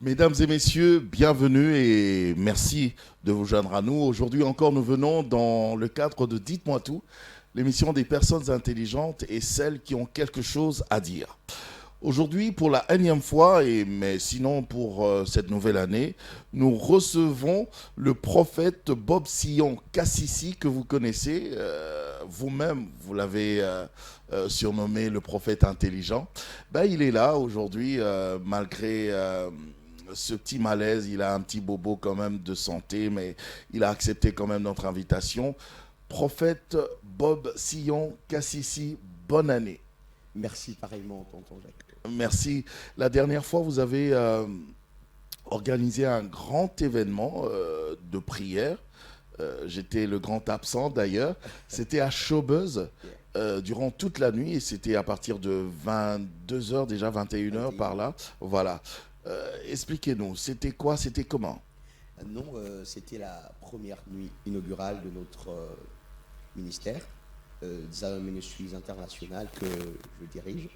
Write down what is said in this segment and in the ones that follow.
Mesdames et messieurs, bienvenue et merci de vous joindre à nous. Aujourd'hui encore, nous venons dans le cadre de Dites-moi tout, l'émission des personnes intelligentes et celles qui ont quelque chose à dire. Aujourd'hui, pour la énième fois, mais sinon pour cette nouvelle année, nous recevons le prophète Bob Sillon Kassisi que vous connaissez. Vous-même, vous l'avez surnommé le prophète intelligent. Il est là aujourd'hui, malgré ce petit malaise. Il a un petit bobo quand même de santé, mais il a accepté quand même notre invitation. Prophète Bob Sillon Kassisi, bonne année. Merci pareillement, tonton Jacques. Merci. La dernière fois, vous avez organisé un grand événement de prière. J'étais le grand absent d'ailleurs. C'était à Showbuzz durant toute la nuit et c'était à partir de 22h, déjà 21h par là. Voilà. Expliquez-nous, c'était quoi, c'était comment? Non, c'était la première nuit inaugurale de notre ministère, Zion Ministries International, que je dirige,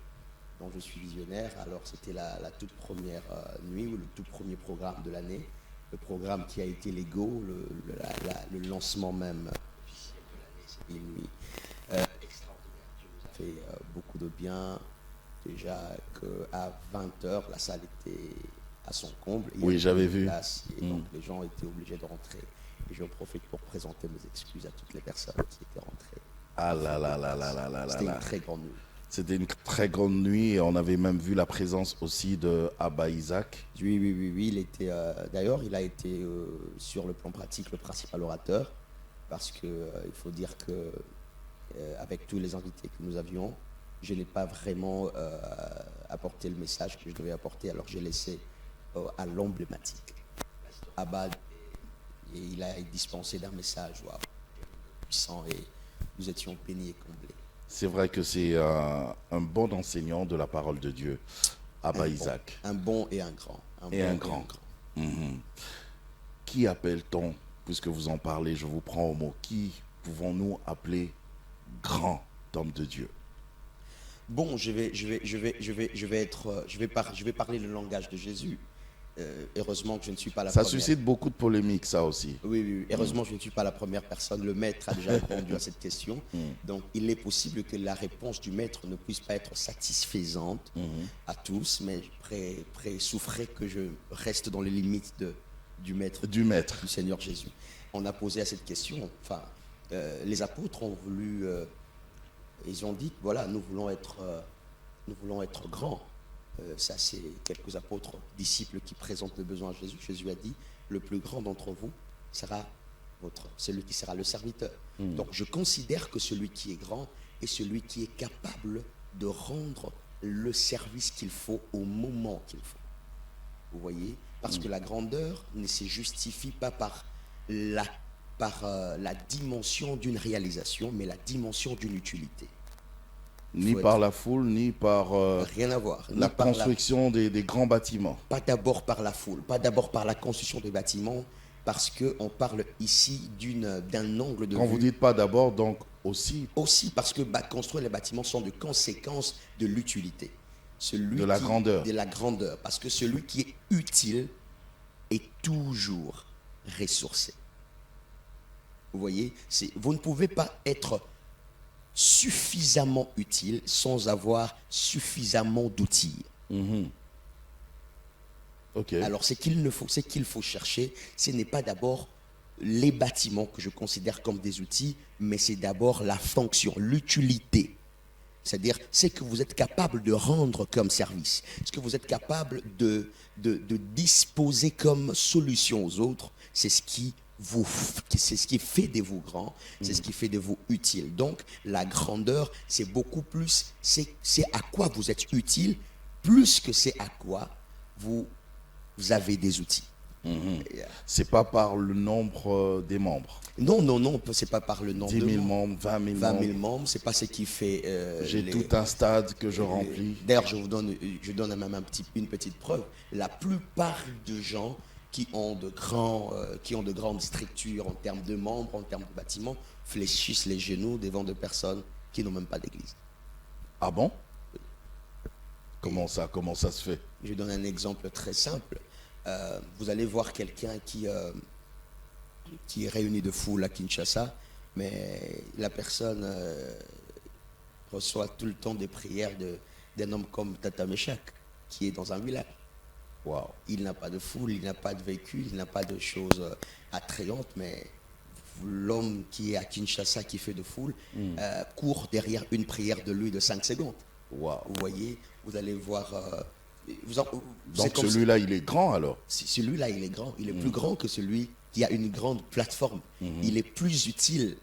dont je suis visionnaire. Alors c'était la toute première nuit, ou le tout premier programme de l'année, le programme qui a été l'ego, le lancement même officiel de l'année. C'était une nuit extraordinaire qui nous a fait beaucoup de bien. Déjà qu'à 20h, la salle était à son comble. Oui, j'avais vu. Et donc les gens étaient obligés de rentrer. Et je profite pour présenter mes excuses à toutes les personnes qui étaient rentrées. Ah là là là là là là là. C'était une très grande nuit. C'était une très grande nuit et on avait même vu la présence aussi de Abba Isaac. Oui, il était, d'ailleurs, il a été sur le plan pratique le principal orateur, parce que il faut dire que avec tous les invités que nous avions, je n'ai pas vraiment apporté le message que je devais apporter, alors j'ai laissé à l'emblématique. Abba, et il a dispensé d'un message puissant et nous étions bénis et comblés. C'est vrai que c'est un bon enseignant de la parole de Dieu, Abba Isaac. Un bon et un grand. Un grand. Qui appelle-t-on, puisque vous en parlez, je vous prends au mot, qui pouvons-nous appeler grand homme de Dieu? Bon, je vais parler le langage de Jésus. Heureusement que je ne suis pas la première. Ça suscite beaucoup de polémiques, ça aussi. Oui. Heureusement que je ne suis pas la première personne. Le maître a déjà répondu à cette question. Donc, il est possible que la réponse du maître ne puisse pas être satisfaisante à tous, mais souffrez que je reste dans les limites du maître, du Seigneur Jésus. On a posé à cette question. Enfin, les apôtres ont voulu. Ils ont dit, voilà, nous voulons être grands. Ça, c'est quelques apôtres, disciples qui présentent le besoin à Jésus. Jésus a dit, le plus grand d'entre vous sera celui qui sera le serviteur. Donc, je considère que celui qui est grand est celui qui est capable de rendre le service qu'il faut au moment qu'il faut. Vous voyez? Parce que la grandeur ne se justifie pas par la dimension d'une réalisation, mais la dimension d'une utilité. Ni par la foule, ni par rien à voir. La construction des grands bâtiments. Pas d'abord par la foule, pas d'abord par la construction des bâtiments, parce qu'on parle ici d'un angle de vue. Quand vous dites pas d'abord, donc aussi. Aussi parce que construire les bâtiments sont de conséquences de l'utilité. De la grandeur. De la grandeur. Parce que celui qui est utile est toujours ressourcé. Vous voyez, vous ne pouvez pas être suffisamment utile sans avoir suffisamment d'outils. Okay. Alors, ce qu'il faut chercher, ce n'est pas d'abord les bâtiments que je considère comme des outils, mais c'est d'abord la fonction, l'utilité. C'est-à-dire ce que vous êtes capable de rendre comme service, ce que vous êtes capable de disposer comme solution aux autres, c'est ce qui fait de vous grand, c'est ce qui fait de vous utile. Donc, la grandeur, c'est beaucoup plus, c'est à quoi vous êtes utile, plus que c'est à quoi vous avez des outils. C'est pas par le nombre des membres. Non, c'est pas par le nombre 10 000 de membres, 20 000 20 000 membres, c'est pas ce qui fait. J'ai tout un stade que je remplis. D'ailleurs, je donne même une petite preuve. La plupart de gens qui ont de grandes structures en termes de membres, en termes de bâtiments, fléchissent les genoux devant de personnes qui n'ont même pas d'église. Ah bon? Comment ça se fait? Je donne un exemple très simple. Vous allez voir quelqu'un qui est réuni de foule à Kinshasa, mais la personne reçoit tout le temps des prières d'un homme comme Tata Meshach, qui est dans un village. Wow. Il n'a pas de foule, il n'a pas de véhicule, il n'a pas de choses attrayantes, mais l'homme qui est à Kinshasa, qui fait de foule, court derrière une prière de lui de 5 secondes. Wow. Vous voyez, vous allez voir... Donc celui-là, il est grand alors? Celui-là, il est grand. Il est plus grand que celui qui a une grande plateforme. Il est plus utile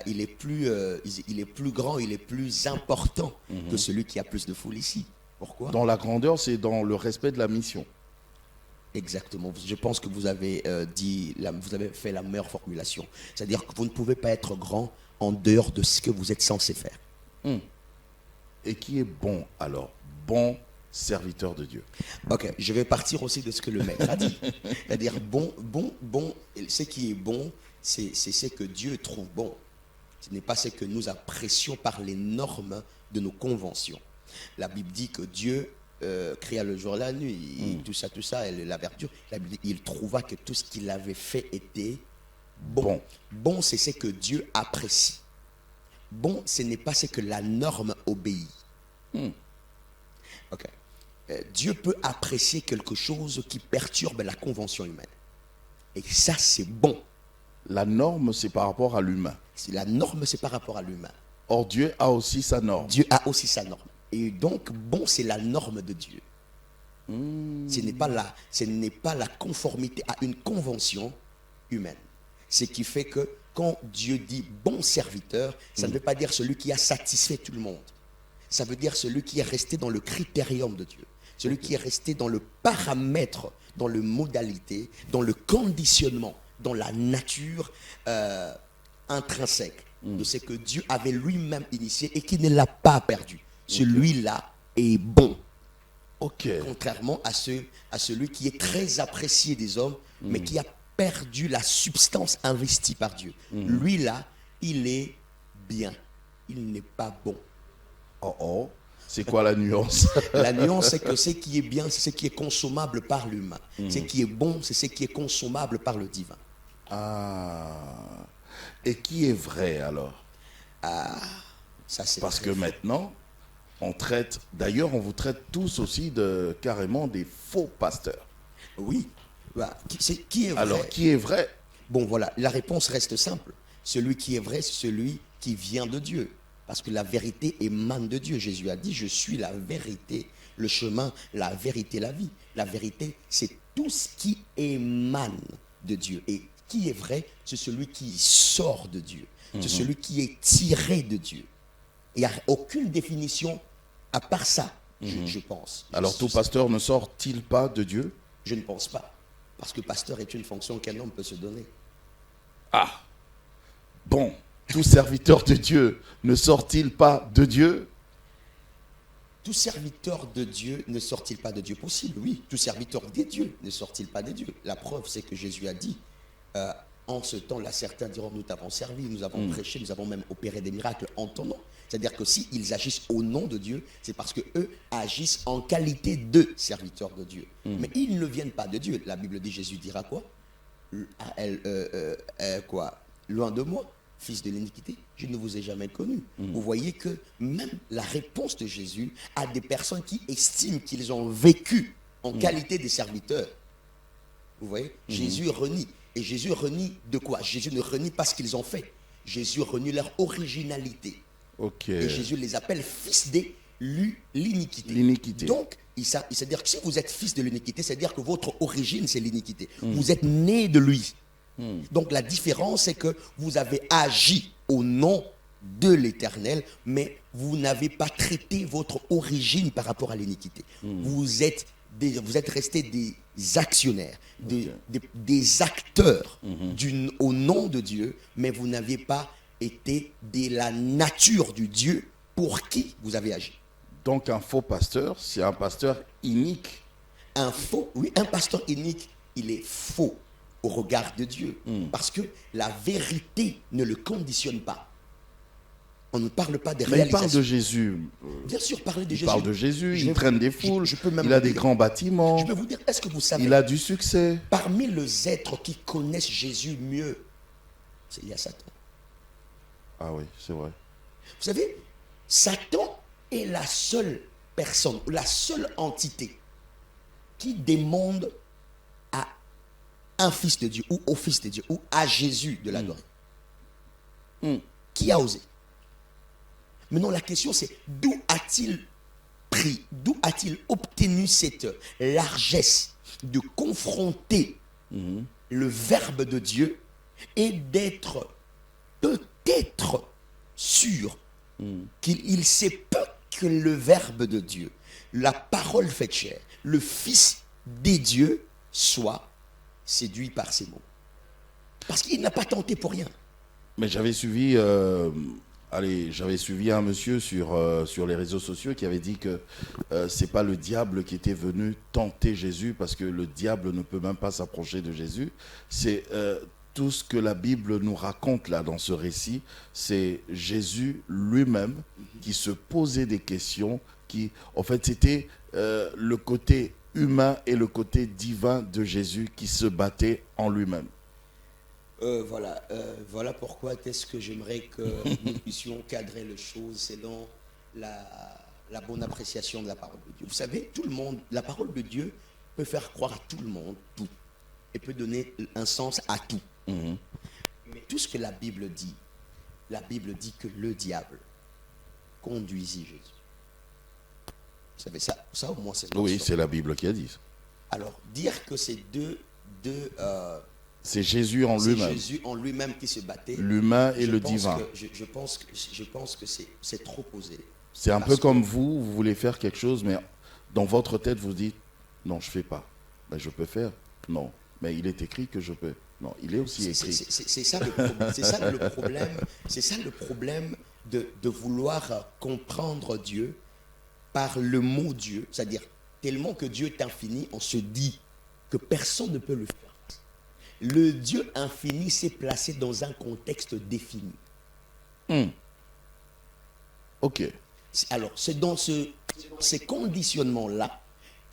il est plus grand, il est plus important que celui qui a plus de foule ici. Pourquoi? Dans la grandeur, c'est dans le respect de la mission. Exactement. Je pense que vous avez vous avez fait la meilleure formulation. C'est-à-dire que vous ne pouvez pas être grand en dehors de ce que vous êtes censé faire. Et qui est bon alors? Bon serviteur de Dieu. Ok, je vais partir aussi de ce que le maître a dit. C'est-à-dire bon, ce qui est bon, c'est ce que Dieu trouve bon. Ce n'est pas ce que nous apprécions par les normes de nos conventions. La Bible dit que Dieu créa le jour et la nuit, tout ça, et la verdure. La Bible dit, il trouva que tout ce qu'il avait fait était bon. Bon, c'est ce que Dieu apprécie. Bon, ce n'est pas ce que la norme obéit. Ok. Dieu peut apprécier quelque chose qui perturbe la convention humaine. Et ça, c'est bon. La norme, c'est par rapport à l'humain. La norme, c'est par rapport à l'humain. Or, Dieu a aussi sa norme. Dieu a aussi sa norme. Et donc, bon, c'est la norme de Dieu. Ce n'est pas la conformité à une convention humaine. Ce qui fait que quand Dieu dit bon serviteur, ça ne veut pas dire celui qui a satisfait tout le monde. Ça veut dire celui qui est resté dans le critérium de Dieu. Celui qui est resté dans le paramètre, dans le modalité, dans le conditionnement, dans la nature intrinsèque de ce que Dieu avait lui-même initié et qui ne l'a pas perdu. Celui-là est bon. Contrairement à celui qui est très apprécié des hommes, mais qui a perdu la substance investie par Dieu. Lui-là, il est bien. Il n'est pas bon. C'est quoi la nuance? La nuance, c'est que ce qui est bien, c'est ce qui est consommable par l'humain. Ce qui est bon, c'est ce qui est consommable par le divin. Et qui est vrai alors? Ça c'est parce que maintenant, on vous traite tous aussi carrément des faux pasteurs. Oui. Qui est vrai? Alors, qui est vrai? Bon, voilà, la réponse reste simple. Celui qui est vrai, c'est celui qui vient de Dieu. Parce que la vérité émane de Dieu. Jésus a dit, je suis la vérité, le chemin, la vérité, la vie. La vérité, c'est tout ce qui émane de Dieu. Et qui est vrai, c'est celui qui sort de Dieu. C'est celui qui est tiré de Dieu. Il n'y a aucune définition à part ça, je pense. Alors, tout pasteur ne sort-il pas de Dieu? Je ne pense pas. Parce que pasteur est une fonction qu'un homme peut se donner. Bon. Tout serviteur de Dieu ne sort-il pas de Dieu? Tout serviteur de Dieu ne sort-il pas de Dieu? Possible, oui. Tout serviteur des dieux ne sort-il pas de Dieu? La preuve, c'est que Jésus a dit, en ce temps-là, certains diront, nous t'avons servi, nous avons prêché, nous avons même opéré des miracles en ton nom. C'est-à-dire que s'ils agissent au nom de Dieu, c'est parce qu'eux agissent en qualité de serviteurs de Dieu. Mais ils ne viennent pas de Dieu. La Bible dit, Jésus dira quoi? Loin de moi, fils de l'iniquité, je ne vous ai jamais connu. Vous voyez que même la réponse de Jésus à des personnes qui estiment qu'ils ont vécu en qualité de serviteurs. Vous voyez, Jésus renie. Et Jésus renie de quoi? Jésus ne renie pas ce qu'ils ont fait. Jésus renie leur originalité. Et Jésus les appelle fils de l'iniquité. Donc, c'est-à-dire que si vous êtes fils de l'iniquité, c'est-à-dire que votre origine, c'est l'iniquité. Vous êtes né de lui. Donc la différence, c'est que vous avez agi au nom de l'Éternel, mais vous n'avez pas traité votre origine par rapport à l'iniquité. Vous êtes restés des actionnaires, des acteurs au nom de Dieu, mais vous n'avez pas été de la nature du Dieu pour qui vous avez agi. Donc un faux pasteur, c'est un pasteur inique. Un pasteur inique, il est faux au regard de Dieu. Parce que la vérité ne le conditionne pas. On ne parle pas des Mais il parle réalisations. de Jésus. Bien sûr, parler de Il Jésus. parle de Jésus, Je il vais traîne vous- des foules, je peux même il a vous des dire- grands bâtiments, Je peux vous dire, est-ce que vous savez, il a du succès. parmi les êtres qui connaissent Jésus mieux, il y a Satan. Ah oui, c'est vrai. Vous savez, Satan est la seule personne, la seule entité qui demande à un fils de Dieu, ou au fils de Dieu, ou à Jésus de l'adorer. Qui a osé? Maintenant, la question c'est, d'où a-t-il pris, d'où a-t-il obtenu cette largesse de confronter le Verbe de Dieu et d'être peut-être sûr qu'il sait peu que le Verbe de Dieu, la parole faite chair, le Fils des dieux, soit séduit par ces mots. Parce qu'il n'a pas tenté pour rien. Mais j'avais suivi, j'avais suivi un monsieur sur les réseaux sociaux qui avait dit que c'est pas le diable qui était venu tenter Jésus, parce que le diable ne peut même pas s'approcher de Jésus. C'est tout ce que la Bible nous raconte là dans ce récit, c'est Jésus lui-même qui se posait des questions, qui, en fait, c'était le côté humain et le côté divin de Jésus qui se battaient en lui-même. Voilà pourquoi est-ce que j'aimerais que nous puissions cadrer les choses selon la bonne appréciation de la parole de Dieu. Vous savez, tout le monde, la parole de Dieu peut faire croire à tout le monde tout, et peut donner un sens à tout. Mais tout ce que la Bible dit que le diable conduisit Jésus. Vous savez, ça au moins c'est... Oui, c'est la Bible qui a dit ça. Alors, dire que c'est c'est Jésus en c'est lui-même. Jésus en lui-même qui se battait. L'humain et Je le pense divin. je pense que c'est trop posé. C'est un Parce peu que- comme vous voulez faire quelque chose, mais dans votre tête, vous dites, non, je ne fais pas. Ben, je peux faire. Non. Mais il est écrit que je peux. Non, il est aussi écrit. C'est ça le problème. C'est ça le problème. C'est ça le problème de vouloir comprendre Dieu par le mot Dieu. C'est-à-dire, tellement que Dieu est infini, on se dit que personne ne peut le faire. Le Dieu infini s'est placé dans un contexte défini. Ok. Alors, c'est dans ces conditionnements-là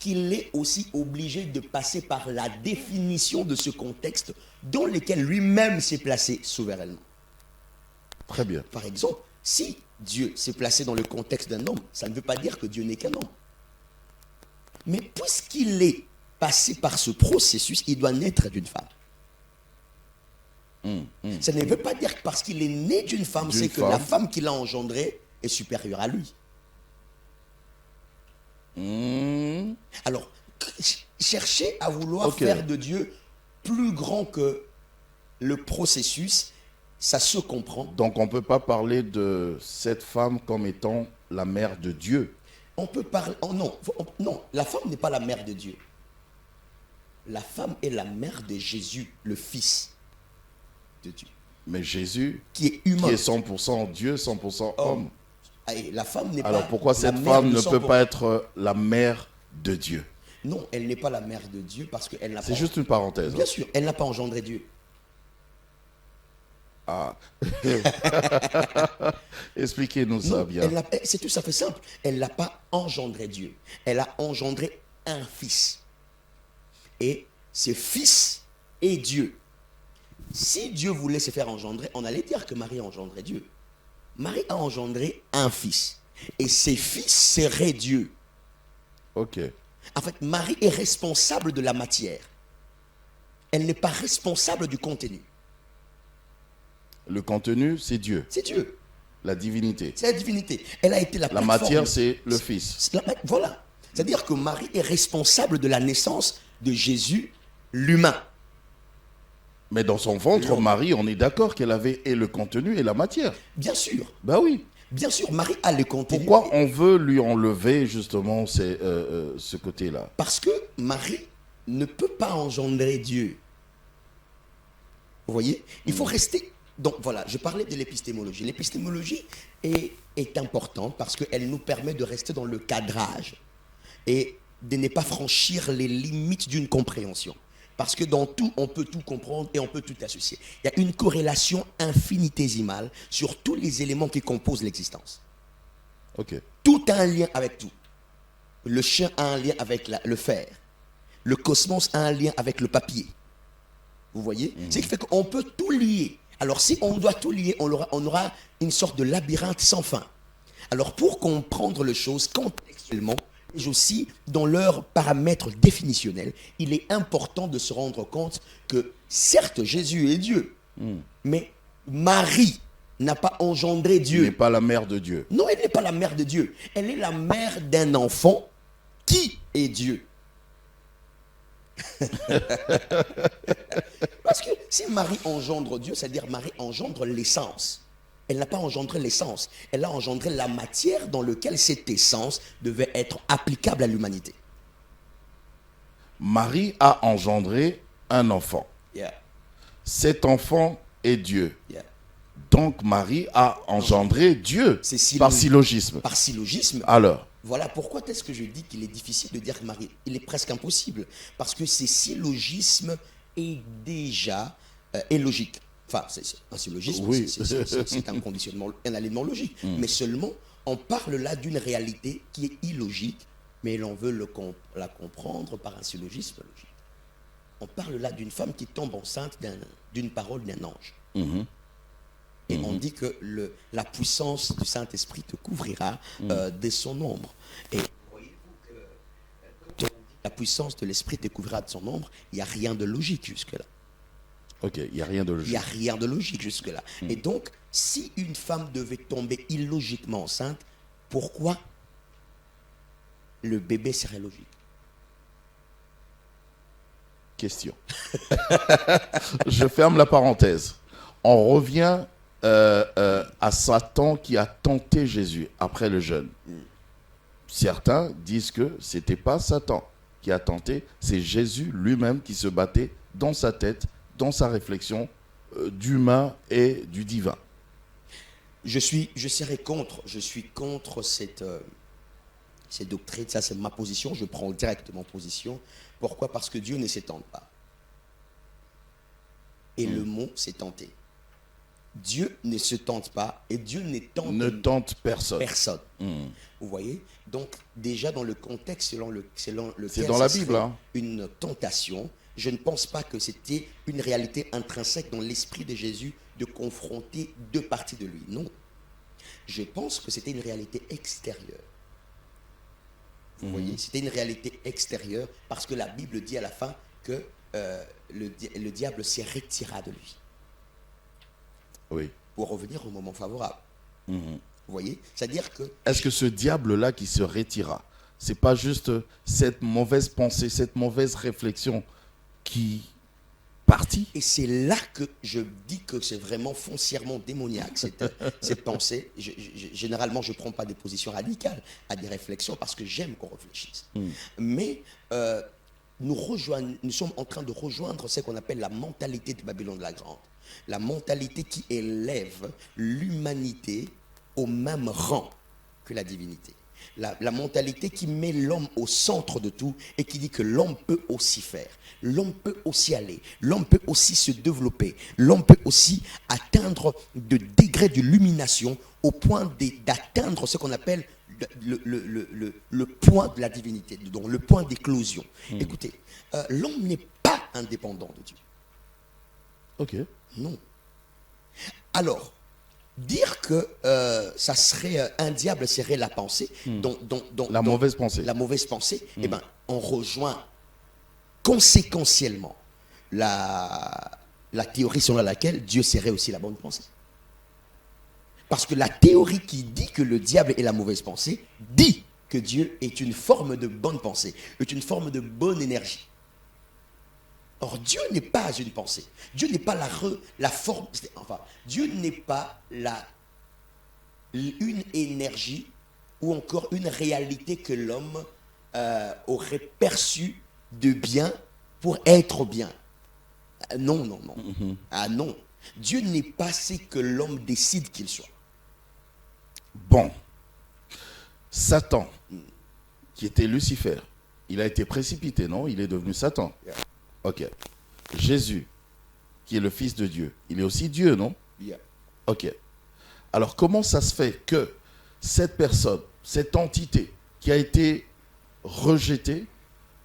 qu'il est aussi obligé de passer par la définition de ce contexte dans lequel lui-même s'est placé souverainement. Très bien. Par exemple, si Dieu s'est placé dans le contexte d'un homme, ça ne veut pas dire que Dieu n'est qu'un homme. Mais puisqu'il est passé par ce processus, il doit naître d'une femme. Ça ne veut pas dire que parce qu'il est né d'une femme, D'une c'est que femme. la femme qu'il a engendrée est supérieure à lui. Alors, chercher à vouloir Ok. faire de Dieu plus grand que le processus, ça se comprend. Donc on ne peut pas parler de cette femme comme étant la mère de Dieu. On peut parler... Oh non, non, la femme n'est pas la mère de Dieu. La femme est la mère de Jésus, le Fils de Dieu, Mais Jésus, qui est humain. qui est 100% Dieu, 100% homme. Et la femme n'est pas... Alors pourquoi la cette mère femme de ne 100%. peut pas être la mère de Dieu? Non, elle n'est pas la mère de Dieu parce qu'elle n'a pas... C'est juste une parenthèse. Bien sûr, elle n'a pas engendré Dieu. Ah. Expliquez-nous ça Non, bien. c'est tout à fait simple. Elle n'a pas engendré Dieu. Elle a engendré un fils. Et ce fils est Dieu. Si Dieu voulait se faire engendrer, on allait dire que Marie a engendré Dieu. Marie a engendré un fils. Et ses fils seraient Dieu. Ok. En fait, Marie est responsable de la matière. Elle n'est pas responsable du contenu. Le contenu, c'est Dieu, C'est Dieu. la divinité. C'est la divinité. Elle a été la La plateforme. matière, c'est le Fils. Voilà. C'est-à-dire que Marie est responsable de la naissance de Jésus, l'humain. Mais dans son ventre, L'homme. Marie, on est d'accord qu'elle avait et le contenu et la matière. Bien sûr. Ben oui. Bien sûr, Marie a le contenu. Pourquoi on veut lui enlever justement ce côté-là? Parce que Marie ne peut pas engendrer Dieu. Vous voyez? Il faut rester... Donc voilà, je parlais de l'épistémologie. L'épistémologie est importante parce qu'elle nous permet de rester dans le cadrage et de ne pas franchir les limites d'une compréhension. Parce que dans tout, on peut tout comprendre et on peut tout associer. Il y a une corrélation infinitésimale sur tous les éléments qui composent l'existence. Ok. Tout a un lien avec tout. Le chien a un lien avec le fer. Le cosmos a un lien avec le papier. Vous voyez? C'est ce qui fait qu'on peut tout lier. Alors si on doit tout lier, on aura une sorte de labyrinthe sans fin. Alors pour comprendre les choses contextuellement, et aussi dans leurs paramètres définitionnels, il est important de se rendre compte que certes Jésus est Dieu, mais Marie n'a pas engendré Elle Dieu. n'est pas la mère de Dieu. Non, elle n'est pas la mère de Dieu. Elle est la mère d'un enfant qui est Dieu. Parce que si Marie engendre Dieu, c'est-à-dire Marie engendre l'essence. Elle n'a pas engendré l'essence. Elle a engendré la matière dans laquelle cette essence devait être applicable à l'humanité. Marie a engendré un enfant. Yeah, Cet enfant est Dieu. yeah. Donc Marie a engendré Dieu C'est par syllogisme. Par syllogisme. Alors, Voilà pourquoi est-ce que je dis qu'il est difficile de dire que Marie. Il est presque impossible. Parce que ce syllogisme est déjà est logique. Enfin, c'est un syllogisme, Oui. c'est un conditionnement, un alignement logique. Mais seulement, on parle là d'une réalité qui est illogique, mais l'on veut la comprendre par un syllogisme logique. On parle là d'une femme qui tombe enceinte d'une parole d'un ange. Et on dit que la puissance du Saint-Esprit te couvrira de son ombre. Et voyez-vous que quand on dit la puissance de l'Esprit te couvrira de son ombre, il n'y a rien de logique jusque-là. ok, il n'y a rien de Il logique. n'y a rien de logique jusque-là. Et donc, si une femme devait tomber illogiquement enceinte, pourquoi le bébé serait logique? Question. Je ferme la parenthèse. On revient à Satan qui a tenté Jésus après le jeûne. Certains disent que ce n'était pas Satan qui a tenté, c'est Jésus lui-même qui se battait dans sa tête, dans sa réflexion d'humain et du divin. Je suis contre cette doctrine, ça c'est ma position, je prends directement position. Pourquoi? Parce que Dieu ne s'étend pas. Et le mot c'est tenter. Dieu ne se tente pas et Dieu ne tente personne. Vous voyez? Donc déjà dans le contexte selon lequel C'est dans la Bible, serait hein. une tentation, je ne pense pas que c'était une réalité intrinsèque dans l'esprit de Jésus de confronter deux parties de lui. Non. Je pense que c'était une réalité extérieure. Vous voyez, c'était une réalité extérieure parce que la Bible dit à la fin que le diable s'est retiré de lui. Oui. Pour revenir au moment favorable. Vous voyez? C'est-à-dire que... Est-ce que ce diable-là qui se retira, c'est pas juste cette mauvaise pensée, cette mauvaise réflexion qui partit? Et c'est là que je dis que c'est vraiment foncièrement démoniaque, cette pensée. Généralement, je ne prends pas des positions radicales à des réflexions parce que j'aime qu'on réfléchisse. Mais nous sommes en train de rejoindre ce qu'on appelle la mentalité de Babylone la Grande. La mentalité qui élève l'humanité au même rang que la divinité. La mentalité qui met l'homme au centre de tout et qui dit que l'homme peut aussi faire, l'homme peut aussi aller, l'homme peut aussi se développer, l'homme peut aussi atteindre de degrés d'illumination au point d'atteindre ce qu'on appelle le point de la divinité, donc le point d'éclosion. Écoutez, l'homme n'est pas indépendant de Dieu. Ok. Non. Alors, dire que ça serait un diable serait la pensée, Mauvaise pensée. La mauvaise pensée, eh ben, on rejoint conséquentiellement la théorie selon laquelle Dieu serait aussi la bonne pensée. Parce que la théorie qui dit que le diable est la mauvaise pensée dit que Dieu est une forme de bonne pensée, est une forme de bonne énergie. Or, Dieu n'est pas une pensée. Dieu n'est pas la forme. Enfin, Dieu n'est pas une énergie ou encore une réalité que l'homme aurait perçue de bien pour être bien. Non, non, non. Ah non. Dieu n'est pas ce que l'homme décide qu'il soit. Bon. Satan, qui était Lucifer, il a été précipité, non? Il est devenu Satan. Ok. Jésus, qui est le Fils de Dieu, il est aussi Dieu, non? Yeah. Ok. Alors, comment ça se fait que cette personne, cette entité qui a été rejetée,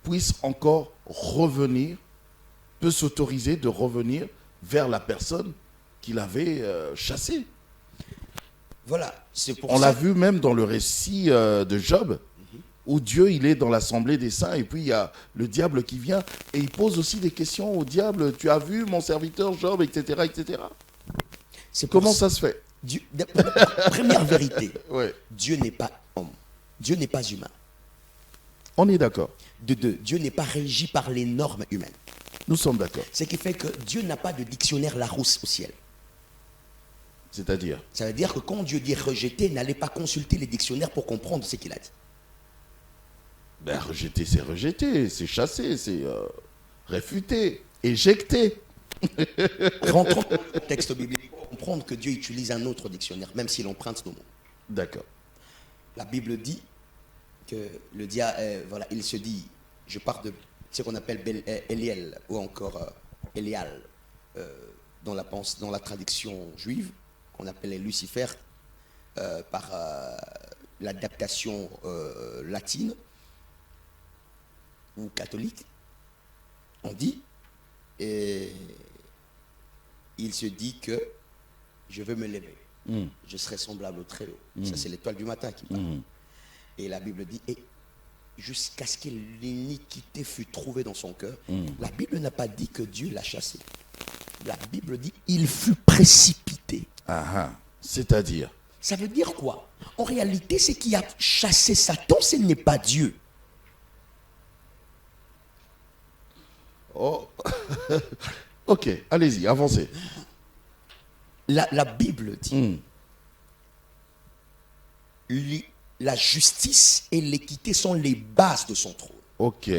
puisse encore revenir, peut s'autoriser de revenir vers la personne qui l'avait chassée? Voilà, c'est pour On ça. l'a vu même dans le récit de Job, où Dieu, il est dans l'assemblée des saints, et puis il y a le diable qui vient, et il pose aussi des questions au diable. Tu as vu mon serviteur Job, etc., etc. C'est pour Comment ça se fait? Première vérité, Ouais. Dieu n'est pas homme. Dieu n'est pas humain. On est d'accord. De deux, Dieu n'est pas régi par les normes humaines. Nous sommes d'accord. Ce qui fait que Dieu n'a pas de dictionnaire Larousse au ciel. C'est-à-dire? Ça veut dire que quand Dieu dit rejeter, n'allez pas consulter les dictionnaires pour comprendre ce qu'il a dit. Ben, rejeter, c'est chasser, c'est réfuter, éjecter. Rentrons dans le texte biblique pour comprendre que Dieu utilise un autre dictionnaire, même s'il emprunte nos mots. D'accord. La Bible dit que le diable, voilà, il se dit, je pars de ce qu'on appelle Eliel ou encore Elial dans la traduction juive, qu'on appelait Lucifer par l'adaptation latine ou catholique. On dit, et il se dit que je veux me lever, je serai semblable au Très-Haut. Ça, c'est l'étoile du matin qui parle. Et la Bible dit, et jusqu'à ce que l'iniquité fût trouvée dans son cœur, la Bible n'a pas dit que Dieu l'a chassé. La Bible dit, il fut précipité. Ah, c'est-à-dire? Ça veut dire quoi? En réalité, ce qui a chassé Satan, ce n'est pas Dieu. Oh. Ok, allez-y, avancez. La Bible dit, la justice et l'équité sont les bases de son trône. Ok.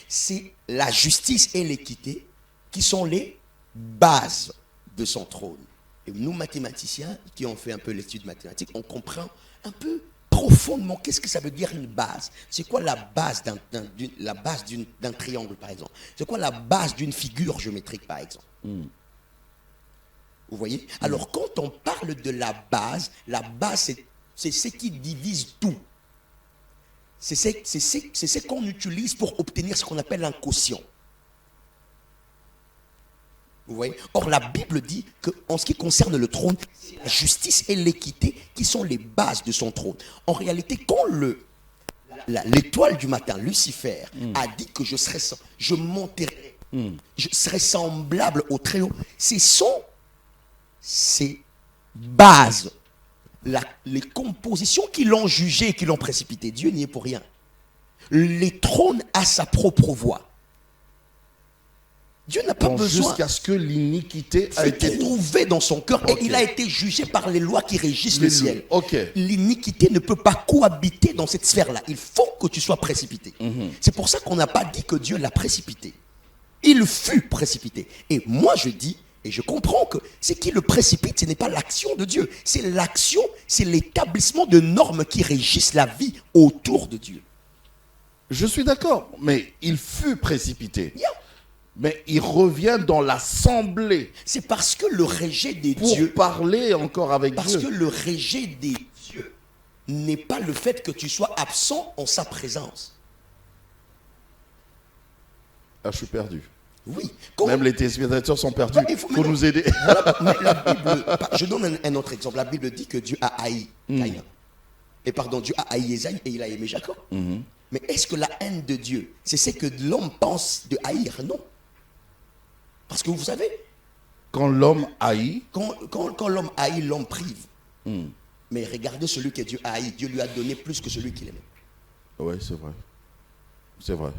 C'est la justice et l'équité qui sont les bases de son trône. Et nous, mathématiciens, qui ont fait un peu l'étude mathématique, on comprend un peu profondément qu'est-ce que ça veut dire une base. C'est quoi la base d'un triangle, par exemple? C'est quoi la base d'une figure géométrique, par exemple? Vous voyez? Alors, quand on parle de la base, c'est ce qui divise tout. C'est ce qu'on utilise pour obtenir ce qu'on appelle un quotient. Vous voyez? Or, la Bible dit qu'en ce qui concerne le trône, c'est la justice et l'équité qui sont les bases de son trône. En réalité, quand l'étoile du matin, Lucifer, a dit que je monterai, je serai semblable au Très-Haut, ce sont ces bases, les compositions qui l'ont jugé et qui l'ont précipité. Dieu n'y est pour rien. Les trônes a sa propre voix. Dieu n'a pas besoin. Jusqu'à ce que l'iniquité a été trouvée dans son cœur, Okay. et il a été jugé par les lois qui régissent le ciel. Ok. L'iniquité ne peut pas cohabiter dans cette sphère-là. Il faut que tu sois précipité. C'est pour ça qu'on n'a pas dit que Dieu l'a précipité. Il fut précipité. Et moi je dis, et je comprends que ce qui le précipite, ce n'est pas l'action de Dieu. C'est l'action, c'est l'établissement de normes qui régissent la vie autour de Dieu. Je suis d'accord, mais il fut précipité. Yeah. Mais il revient dans l'assemblée C'est parce que le rejet des pour dieux, parler encore avec parce Dieu. que le rejet des dieux n'est pas le fait que tu sois absent en sa présence. Ah, je suis perdu. Oui. Même les téléspectateurs sont perdus. Il Il faut faut nous aider. Voilà, mais la Bible, je donne un autre exemple. La Bible dit que Dieu a haï Caïn. Et pardon, Dieu a haï Ésaïe et il a aimé Jacob. Mais est-ce que la haine de Dieu, c'est ce que l'homme pense de haïr? Non. Parce que vous savez, Quand l'homme haït, quand l'homme haït, l'homme prive. Mais regardez celui que Dieu a haï. Dieu lui a donné plus que celui qu'il aimait. oui, c'est vrai. C'est vrai.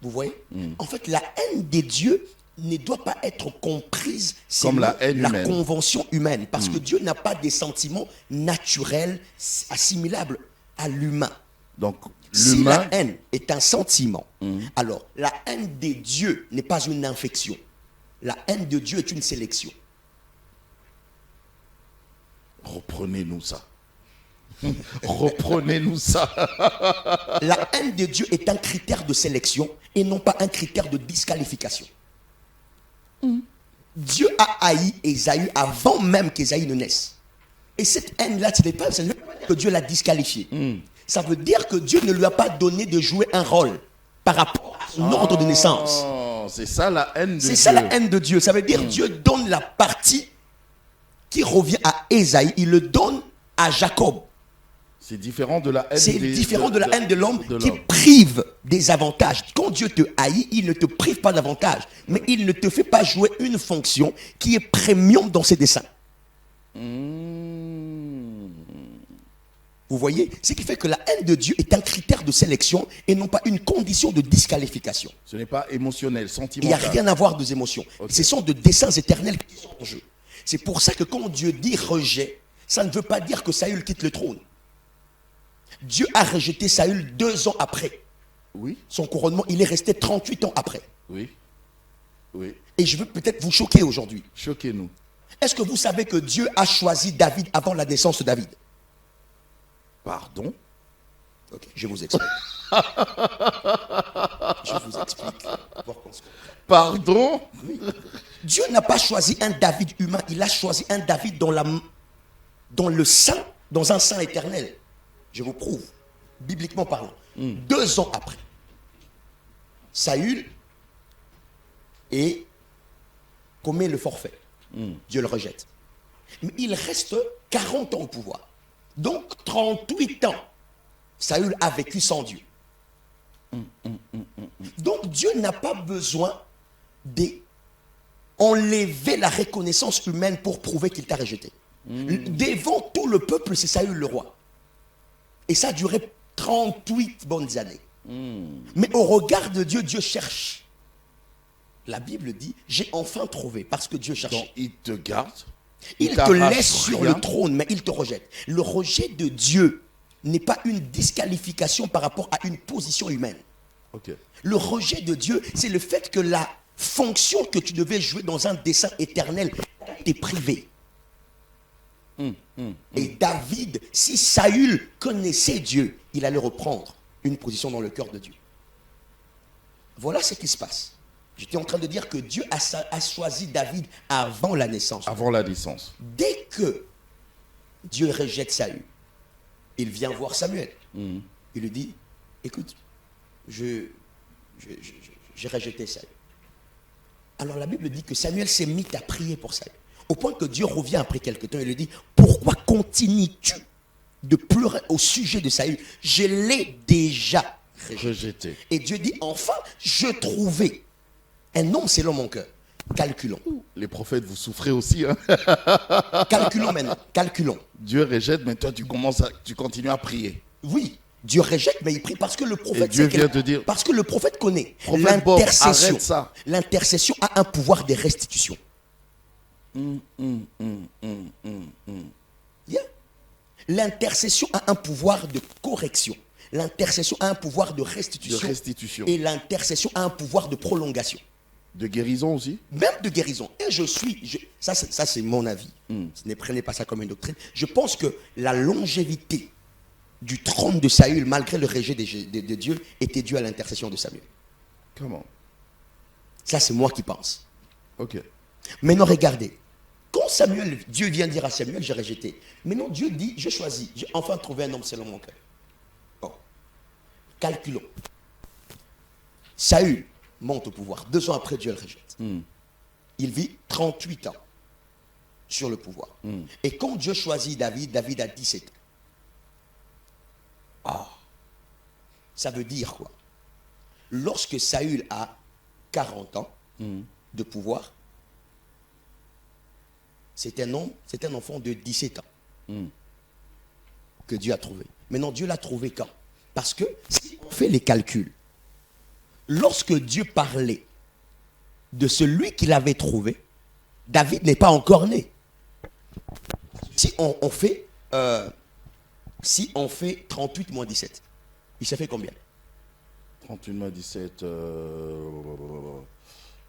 Vous voyez? En fait, la haine des dieux ne doit pas être comprise Comme la haine la humaine. convention humaine. Parce que Dieu n'a pas des sentiments naturels assimilables à l'humain. Donc, Si l'humain, la haine est un sentiment, alors la haine des dieux n'est pas une infection. La haine de Dieu est une sélection. reprenez-nous ça. Reprenez-nous ça. La haine de Dieu est un critère de sélection et non pas un critère de disqualification. Dieu a haï Ésaü avant même qu'Ésaü ne naisse. Et cette haine-là, ça ne veut pas dire que Dieu l'a disqualifié. Ça veut dire que Dieu ne lui a pas donné de jouer un rôle par rapport à son ordre de naissance. C'est ça la haine de Dieu. C'est ça la haine de Dieu. Ça veut dire que Dieu donne la partie qui revient à Ésaü, il le donne à Jacob. C'est différent de la haine C'est différent de la haine de l'homme qui l'homme. prive des avantages. Quand Dieu te haït, il ne te prive pas d'avantages, mais il ne te fait pas jouer une fonction qui est premium dans ses desseins. Vous voyez, ce qui fait que la haine de Dieu est un critère de sélection et non pas une condition de disqualification. Ce n'est pas émotionnel, Il n'y sentimental. a rien à voir des émotions. Ok. Ce sont de desseins éternels qui sont en jeu. C'est pour ça que quand Dieu dit rejet, ça ne veut pas dire que Saül quitte le trône. Dieu a rejeté Saül 2 ans après. Oui, Son couronnement, il est resté 38 ans après. oui, oui. Et je veux peut-être vous choquer aujourd'hui. Choquez-nous. Est-ce que vous savez que Dieu a choisi David avant la naissance de David? Pardon? Ok, je vous explique. Je vous explique. Pour qu'on se comprenne. Pardon? Dieu n'a pas choisi un David humain, il a choisi un David dans le sein, dans un sein éternel. Je vous prouve, bibliquement parlant. 2 ans après, Saül commet le forfait. Dieu le rejette. Mais il reste 40 ans au pouvoir. Donc 38 ans, Saül a vécu sans Dieu. Donc Dieu n'a pas besoin d'enlever la reconnaissance humaine pour prouver qu'il t'a rejeté. Devant tout le peuple, c'est Saül le roi. Et ça a duré 38 bonnes années. Mais au regard de Dieu, Dieu cherche. La Bible dit, j'ai enfin trouvé, parce que Dieu cherche. Donc, il te garde. Il te t'arrache laisse sur rien. le trône, mais il te rejette. Le rejet de Dieu n'est pas une disqualification par rapport à une position humaine. Ok. Le rejet de Dieu, c'est le fait que la fonction que tu devais jouer dans un dessein éternel t'est privée. Et David, si Saül connaissait Dieu, il allait reprendre une position dans le cœur de Dieu. Voilà ce qui se passe. J'étais en train de dire que Dieu a choisi David avant la naissance. Avant la naissance. Dès que Dieu rejette Saül, il vient voir Samuel. Il lui dit, écoute, j'ai rejeté Saül. Alors la Bible dit que Samuel s'est mis à prier pour Saül. Au point que Dieu revient après quelque temps et lui dit, pourquoi continues-tu de pleurer au sujet de Saül? Je l'ai déjà rejeté. Rejeté. Et Dieu dit, enfin, je trouvais un homme selon mon cœur. Calculons. Les prophètes, vous souffrez aussi. Hein? Calculons maintenant. Calculons. Dieu rejette, mais toi, tu continues à prier. Oui, Dieu rejette, mais il prie parce que le prophète Dieu sait vient te dire- parce que le prophète connaît Prophète Bob, l'intercession. arrête ça. L'intercession a un pouvoir de restitution. Yeah. L'intercession a un pouvoir de correction. L'intercession a un pouvoir de restitution. De restitution. Et l'intercession a un pouvoir de prolongation. De guérison aussi. Même de guérison. Et ça c'est mon avis. Ne prenez pas ça comme une doctrine. Je pense que la longévité du trône de Saül, malgré le rejet de Dieu, était due à l'intercession de Samuel. Comment? Ça, c'est moi qui pense. Ok. Maintenant, regardez. Quand Dieu vient dire à Samuel, j'ai rejeté. Maintenant, Dieu dit, je choisis. J'ai enfin trouvé un homme selon mon cœur. Bon. Calculons. Saül monte au pouvoir. 2 ans après, Dieu le rejette. Il vit 38 ans sur le pouvoir. Et quand Dieu choisit David, David a 17 ans. Ça veut dire quoi? Lorsque Saül a 40 ans de pouvoir, c'est un enfant de 17 ans que Dieu a trouvé. Maintenant, Dieu l'a trouvé quand? Parce que si on fait les calculs, lorsque Dieu parlait de celui qu'il avait trouvé, David n'est pas encore né. Si on fait 38 moins 17, il s'est fait combien? 38 moins 17,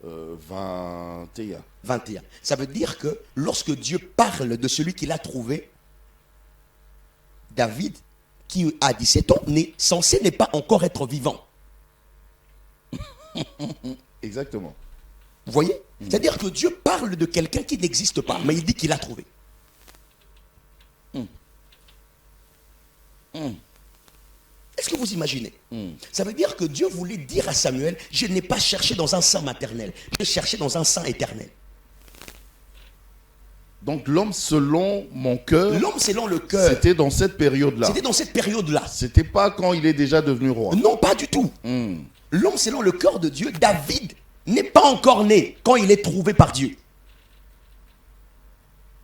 21. 21. Ça veut dire que lorsque Dieu parle de celui qu'il a trouvé, David, qui a 17 ans, n'est pas encore être vivant. Exactement. Vous voyez? C'est-à-dire que Dieu parle de quelqu'un qui n'existe pas, mais il dit qu'il a trouvé. Est-ce que vous imaginez? Ça veut dire que Dieu voulait dire à Samuel, je n'ai pas cherché dans un sein maternel, j'ai cherché dans un sein éternel. Donc l'homme selon mon cœur, L'homme selon le cœur, c'était dans cette période-là. c'était dans cette période-là. C'était pas quand il est déjà devenu roi. Non, pas du tout. L'homme selon le cœur de Dieu, David, n'est pas encore né quand il est trouvé par Dieu.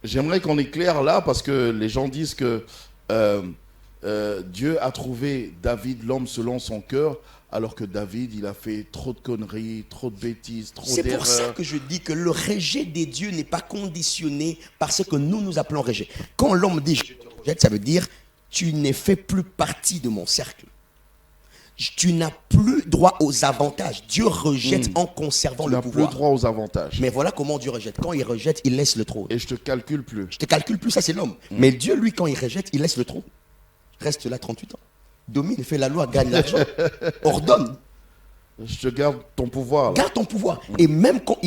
J'aimerais qu'on est clair là parce que les gens disent que Dieu a trouvé David l'homme selon son cœur, alors que David, il a fait trop de conneries, trop de bêtises, trop C'est d'erreurs. pour ça que je dis que le rejet des dieux n'est pas conditionné par ce que nous appelons rejet. Quand l'homme dit je te rejette, ça veut dire tu ne fais plus partie de mon cercle. Tu n'as plus droit aux avantages. Dieu rejette en conservant Tu le n'as pouvoir. plus droit aux avantages. Mais voilà comment Dieu rejette. Quand il rejette, il laisse le trône. Et je te calcule plus. Je te calcule plus, ça c'est l'homme. Mais Dieu, lui, quand il rejette, il laisse le trône. Reste là 38 ans. Domine, fait la loi, gagne l'argent. Ordonne. Je te garde ton pouvoir. Là. Garde ton pouvoir. Et même quand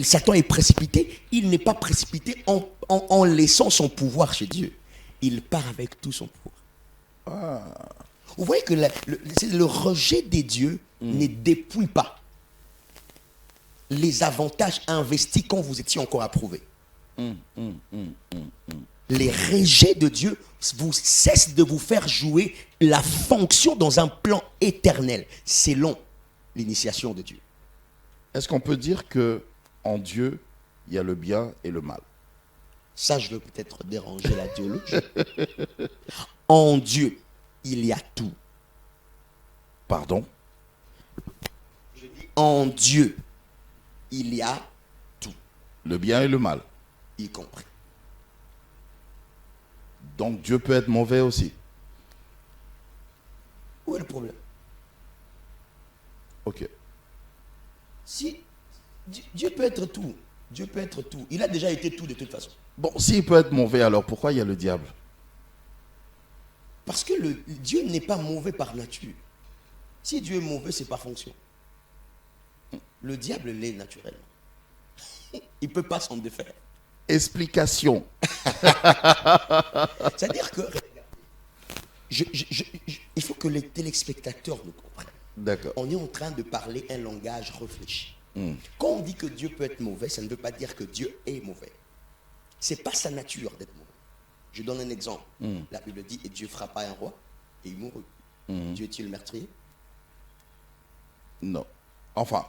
Satan est précipité, il n'est pas précipité en laissant son pouvoir chez Dieu. Il part avec tout son pouvoir. Vous voyez que le rejet des dieux ne dépouille pas les avantages investis quand vous étiez encore approuvé. Les rejets de Dieu vous cessent de vous faire jouer la fonction dans un plan éternel, selon l'initiation de Dieu. Est-ce qu'on peut dire que en Dieu, il y a le bien et le mal? Ça, je veux peut-être déranger la théologie. En Dieu, il y a tout. Pardon? Je dis en Dieu, il y a tout, Le bien et le mal. y compris. Donc Dieu peut être mauvais aussi. Où est le problème? Ok. Si Dieu peut être tout, Dieu peut être tout. Il a déjà été tout de toute façon. Bon, s'il peut être mauvais, alors pourquoi il y a le diable? Parce que Dieu n'est pas mauvais par nature. Si Dieu est mauvais, c'est par fonction. Le diable l'est naturellement. Il ne peut pas s'en défaire. Explication. C'est-à-dire que il faut que les téléspectateurs nous comprennent. D'accord. On est en train de parler un langage réfléchi. Quand on dit que Dieu peut être mauvais, ça ne veut pas dire que Dieu est mauvais. Ce n'est pas sa nature d'être mauvais. Je donne un exemple. La Bible dit, et Dieu frappa un roi et il mourut. Dieu est-il meurtrier? Non. Enfin,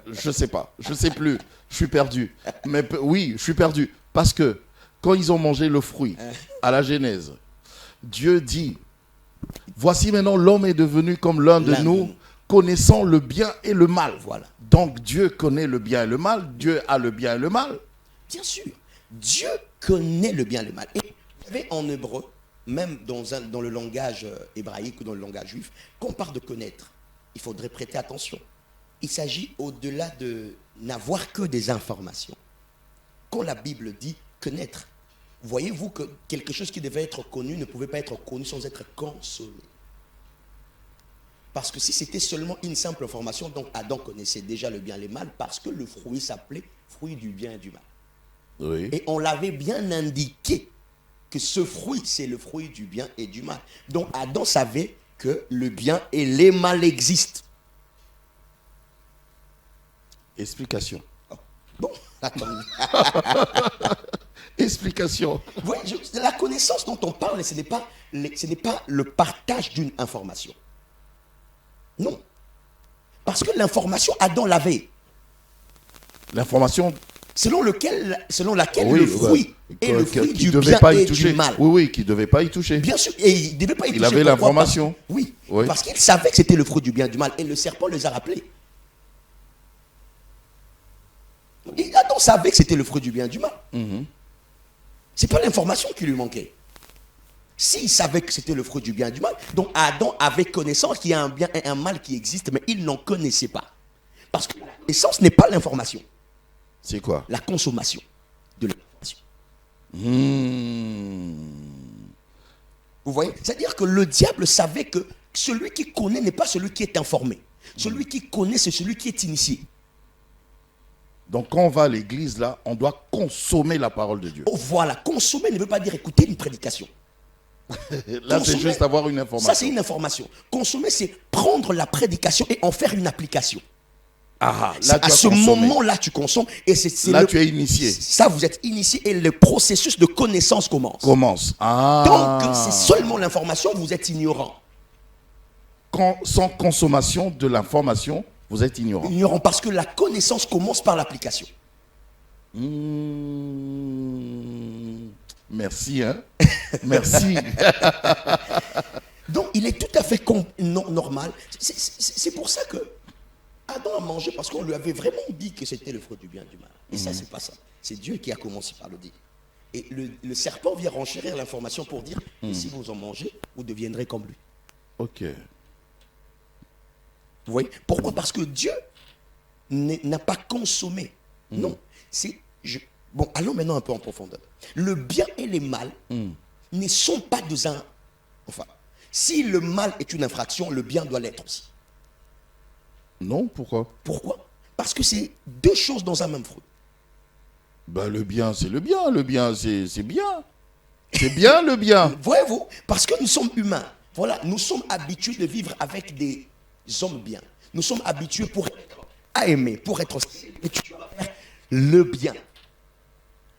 je sais pas. Je sais plus. Je suis perdu. Mais oui, je suis perdu. Parce que quand ils ont mangé le fruit à la Genèse, Dieu dit, voici maintenant l'homme est devenu comme l'un de nous, connaissant le bien et le mal. Voilà. Donc Dieu connaît le bien et le mal. Dieu a le bien et le mal. Bien sûr. Dieu connaît le bien et le mal. Et vous savez, en hébreu, même dans le langage hébraïque ou dans le langage juif, quand on parle de connaître, il faudrait prêter attention. Il s'agit au-delà de n'avoir que des informations. Quand la Bible dit connaître, voyez-vous que quelque chose qui devait être connu ne pouvait pas être connu sans être consommé. Parce que si c'était seulement une simple information, donc Adam connaissait déjà le bien et le mal parce que le fruit s'appelait fruit du bien et du mal. Oui. Et on l'avait bien indiqué que ce fruit, c'est le fruit du bien et du mal. Donc Adam savait que le bien et le mal existent. Explication. Bon, attendez. Explication. Oui, la connaissance dont on parle, ce n'est pas le partage d'une information. Non. Parce que l'information, Adam l'avait. L'information Selon laquelle oui, le fruit est le fruit qui du devait bien pas y et toucher. du mal. Oui, oui, qui ne devait pas y toucher. Bien sûr, et il ne devait pas y toucher. Il avait Pourquoi? l'information. Oui, Oui. parce qu'il savait que c'était le fruit du bien et du mal. Et le serpent les a rappelés. Et Adam savait que c'était le fruit du bien et du mal. C'est pas l'information qui lui manquait. S'il savait que c'était le fruit du bien et du mal, donc Adam avait connaissance qu'il y a un bien et un mal qui existent, mais il n'en connaissait pas. Parce que la connaissance n'est pas l'information. C'est quoi? La consommation de l'information. Vous voyez? C'est-à-dire que le diable savait que celui qui connaît n'est pas celui qui est informé. Celui qui connaît, c'est celui qui est initié. Donc quand on va à l'église, là, on doit consommer la parole de Dieu. Oh, voilà, consommer ne veut pas dire écouter une prédication. Là, c'est juste avoir une Ça, information. c'est une information. Consommer, c'est prendre la prédication et en faire une application. Ah, C'est là, tu à as ce consommé. moment-là, tu consommes. Et c'est Là, tu es initié. Ça, vous êtes initié et le processus de connaissance commence. Commence. Ah. Donc, c'est seulement l'information, vous êtes ignorant. Sans consommation de l'information, vous êtes ignorant. Ignorant parce que la connaissance commence par l'application. Merci, hein. Merci. Donc, il est tout à fait normal. C'est pour ça que Adam a mangé parce qu'on lui avait vraiment dit que c'était le fruit du bien et du mal. Et ça, c'est pas ça. C'est Dieu qui a commencé par le dire. Et le serpent vient renchérir l'information pour dire si vous en mangez, vous deviendrez comme lui. Ok. Vous voyez? Pourquoi? Parce que Dieu n'a pas consommé. Non. Bon, allons maintenant un peu en profondeur. Le bien et le mal ne sont pas deux uns. Enfin, si le mal est une infraction, le bien doit l'être aussi. Non, pourquoi? Pourquoi? Parce que c'est deux choses dans un même fruit. Ben, le bien, c'est le bien. Le bien, c'est bien. C'est bien le bien. Voyez-vous? Parce que nous sommes humains. Voilà, nous sommes habitués de vivre avec des hommes bien. Nous sommes habitués à aimer, pour être le bien.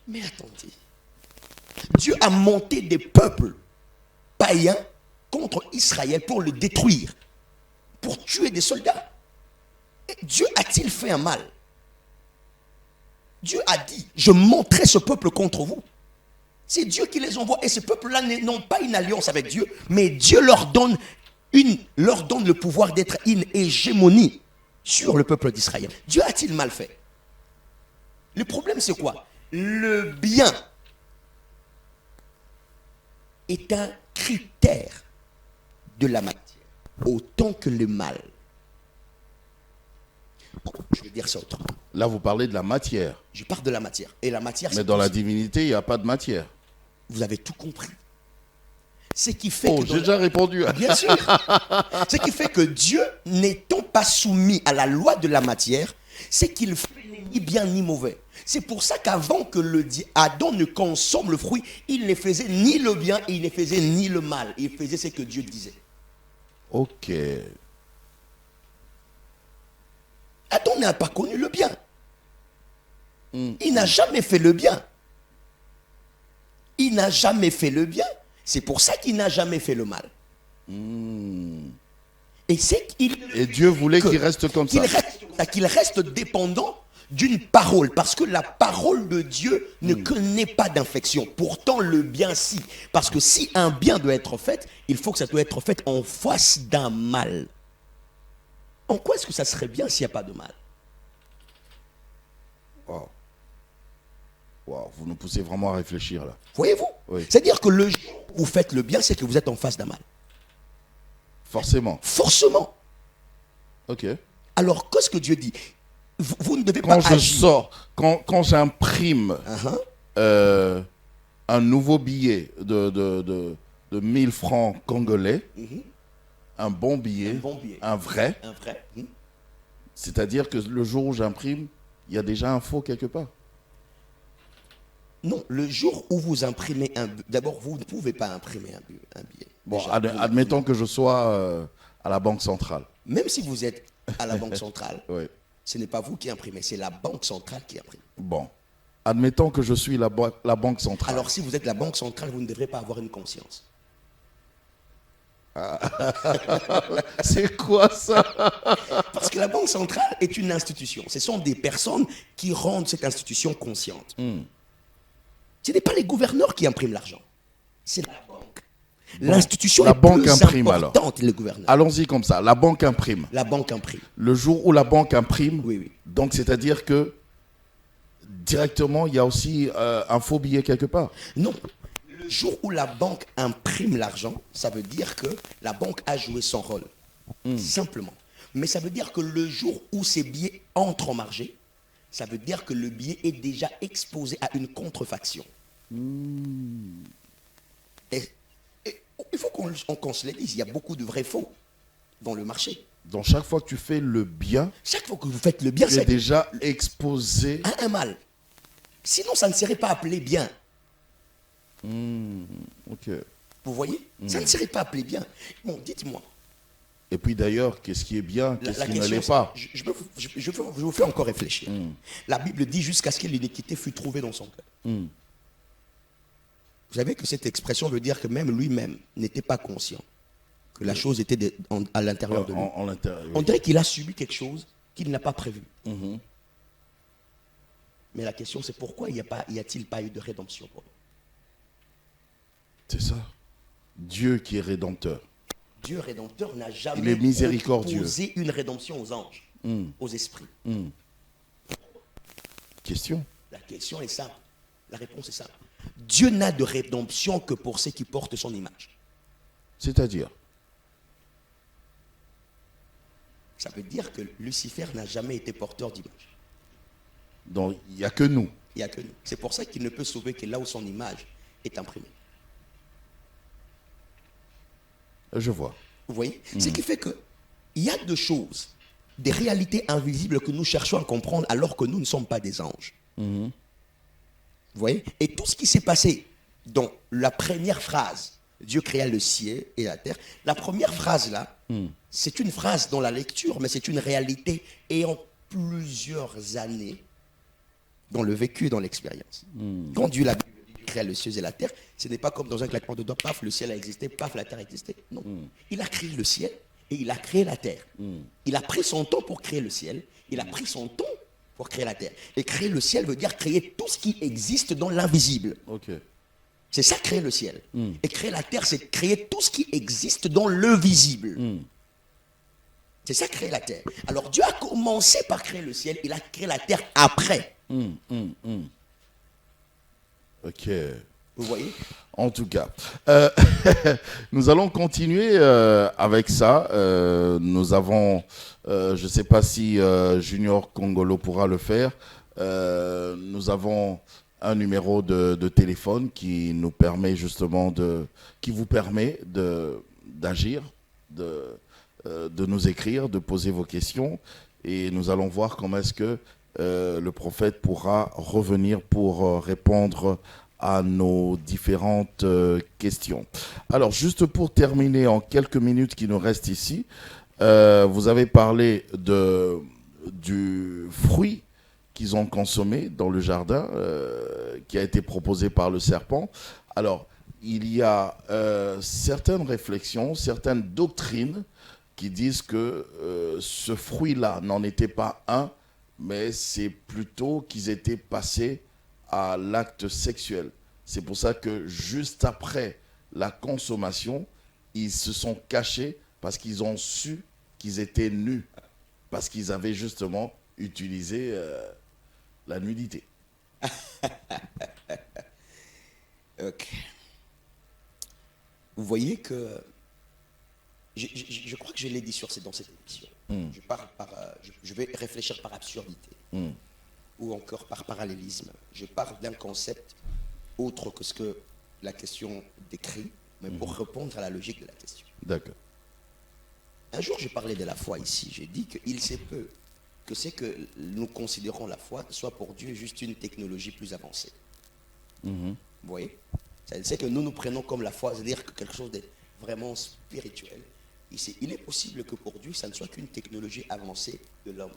Mais attendez. Dieu a monté des peuples païens contre Israël pour le détruire, pour tuer des soldats. Et Dieu a-t-il fait un mal? Dieu a dit, je monterai ce peuple contre vous. C'est Dieu qui les envoie. Et ce peuple-là n'ont pas une alliance avec Dieu, mais Dieu leur donne le pouvoir d'être une hégémonie sur le peuple d'Israël. Dieu a-t-il mal fait? Le problème, c'est quoi? Le bien est un critère de la matière, autant que le mal. Je vais dire ça autrement. Là, vous parlez de la matière. Je parle de la matière. Et la matière, Mais dans la divinité, il n'y a pas de matière. vous avez tout compris. Ce qui fait Oh, que j'ai déjà répondu. bien sûr. Ce qui fait que Dieu, n'étant pas soumis à la loi de la matière, c'est qu'il fait ni bien ni mauvais. C'est pour ça qu'avant que Adam ne consomme le fruit, il ne faisait ni le bien et il ne faisait ni le mal. Il faisait ce que Dieu disait. Ok. Adam n'a pas connu le bien. Il n'a jamais fait le bien. Il n'a jamais fait le bien. C'est pour ça qu'il n'a jamais fait le mal. Et Dieu voulait qu'il reste comme ça. Qu'il reste dépendant d'une parole. Parce que la parole de Dieu ne connaît pas d'infection. Pourtant, le bien, si. Parce que si un bien doit être fait, il faut que ça doit être fait en face d'un mal. En quoi est-ce que ça serait bien s'il n'y a pas de mal? Wow. Wow, vous nous poussez vraiment à réfléchir là. Voyez-vous? Oui. C'est-à-dire que le jour où vous faites le bien, c'est que vous êtes en face d'un mal. Forcément. Forcément. Ok. Alors, qu'est-ce que Dieu dit? Vous ne devez Quand pas je agir. sors, quand j'imprime un nouveau billet de 1000 francs congolais, un bon billet, un vrai, c'est-à-dire que le jour où j'imprime, il y a déjà un faux quelque part. Non, le jour où vous imprimez d'abord, vous ne pouvez pas imprimer un billet. Bon, Déjà, admettons que je sois à la Banque centrale. même si vous êtes à la Banque centrale, Oui. ce n'est pas vous qui imprimez, c'est la Banque centrale qui imprime. Bon. Admettons que je suis la Banque centrale. Alors, si vous êtes la Banque centrale, vous ne devrez pas avoir une conscience. C'est quoi ça? Parce que la Banque centrale est une institution. Ce sont des personnes qui rendent cette institution consciente. Ce n'est pas les gouverneurs qui impriment l'argent. C'est la banque. L'institution la est banque plus imprime, importante que les gouverneurs. Allons-y comme ça. La banque imprime. La banque imprime. Le jour où la banque imprime, Oui. donc c'est-à-dire que directement, il y a aussi un faux billet quelque part. Non. Le jour où la banque imprime l'argent, ça veut dire que la banque a joué son rôle. Simplement. Mais ça veut dire que le jour où ces billets entrent en marché, ça veut dire que le billet est déjà exposé à une contrefaction. Et Il faut qu'on se le dise, il y a beaucoup de vrais faux dans le marché. Donc chaque fois que tu fais le bien, Chaque fois que vous faites le bien, tu es déjà exposé à un mal. Sinon, ça ne serait pas appelé bien. Ok. Vous voyez? Ça ne serait pas appelé bien. Bon, dites-moi. Et puis d'ailleurs, qu'est-ce qui est bien, qu'est-ce qui ne l'est c'est- pas? je vous fais encore réfléchir. La Bible dit jusqu'à ce que l'iniquité fût trouvée dans son cœur. Vous savez que cette expression veut dire que même lui-même n'était pas conscient que la chose était à l'intérieur de lui. En l'intérieur, oui. On dirait qu'il a subi quelque chose qu'il n'a pas prévu. Mais la question, c'est pourquoi y a-t-il pas eu de rédemption pour nous? C'est ça. Dieu qui est rédempteur. Dieu rédempteur n'a Il jamais est miséricordieux. proposé une rédemption aux anges, aux esprits. Question. La question est simple. La réponse est simple. Dieu n'a de rédemption que pour ceux qui portent son image. C'est-à-dire, Ça veut dire que Lucifer n'a jamais été porteur d'image. donc il n'y a que nous. Il n'y a que nous. C'est pour ça qu'il ne peut sauver que là où son image est imprimée. Je vois. Vous voyez? Ce qui fait qu'il y a deux choses, des réalités invisibles que nous cherchons à comprendre alors que nous ne sommes pas des anges. Vous voyez? Et tout ce qui s'est passé dans la première phrase, Dieu créa le ciel et la terre, la première phrase là, c'est une phrase dans la lecture, mais c'est une réalité ayant plusieurs années dans le vécu et dans l'expérience. Quand Dieu l'a créé le ciel et la terre, ce n'est pas comme dans un claquement de doigts, paf, le ciel a existé, paf, la terre a existé. Non. Il a créé le ciel et il a créé la terre. Il a pris son temps pour créer le ciel, il a pris son temps pour créer la terre. Et créer le ciel veut dire créer tout ce qui existe dans l'invisible. Ok. C'est ça, créer le ciel. Et créer la terre, c'est créer tout ce qui existe dans le visible. C'est ça, créer la terre. Alors Dieu a commencé par créer le ciel, il a créé la terre après. Ok. Vous voyez? En tout cas, nous allons continuer avec ça. Nous avons, je ne sais pas si Junior Congolo pourra le faire. Nous avons un numéro de téléphone qui nous permet justement qui vous permet d'agir, de nous écrire, de poser vos questions. Et nous allons voir comment est-ce que le prophète pourra revenir pour répondre à nos différentes questions. Alors, juste pour terminer en quelques minutes qui nous restent ici, vous avez parlé du fruit qu'ils ont consommé dans le jardin, qui a été proposé par le serpent. Alors, il y a certaines réflexions, certaines doctrines qui disent que ce fruit-là n'en était pas un, mais c'est plutôt qu'ils étaient passés à l'acte sexuel. C'est pour ça que juste après la consommation, ils se sont cachés parce qu'ils ont su qu'ils étaient nus, parce qu'ils avaient justement utilisé la nudité. Ok. Vous voyez que je crois que je l'ai dit dans cette émission. Je vais réfléchir par absurdité ou encore par parallélisme. Je parle d'un concept autre que ce que la question décrit, mais pour répondre à la logique de la question. D'accord. Un jour, j'ai parlé de la foi ici. J'ai dit qu'il se peut que c'est que nous considérons la foi soit pour Dieu juste une technologie plus avancée. Vous voyez? C'est que nous prenons comme la foi, c'est-à-dire que quelque chose de vraiment spirituel. Il est possible que pour Dieu, ça ne soit qu'une technologie avancée de l'homme.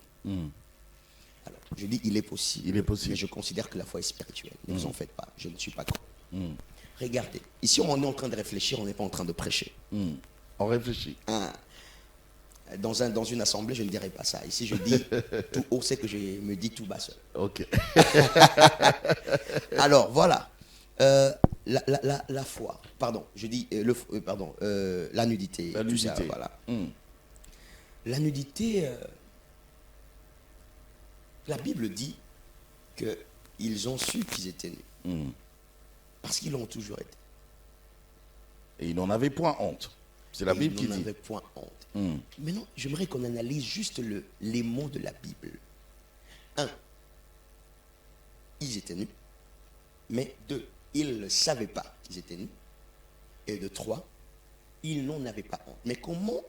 Alors, je dis il est possible. Il est possible. Mais je considère que la foi est spirituelle. Ne vous en faites pas. Je ne suis pas contre. Regardez. Ici, on est en train de réfléchir, on n'est pas en train de prêcher. On réfléchit. Dans une assemblée, je ne dirais pas ça. Ici, je dis tout haut, c'est que je me dis tout bas seul. Ok. Alors, voilà. La foi. Pardon, je dis la nudité. La nudité. Tout ça, voilà. La nudité, la Bible dit qu'ils ont su qu'ils étaient nus. Parce qu'ils l'ont toujours été. Et ils n'en avaient point honte. C'est la Bible qui Ils n'en dit. avaient point honte. Maintenant, j'aimerais qu'on analyse juste les mots de la Bible. 1. Ils étaient nus. Mais 2. Ils ne savaient pas qu'ils étaient nus. Et de 3. Ils n'en avaient pas honte. Mais comment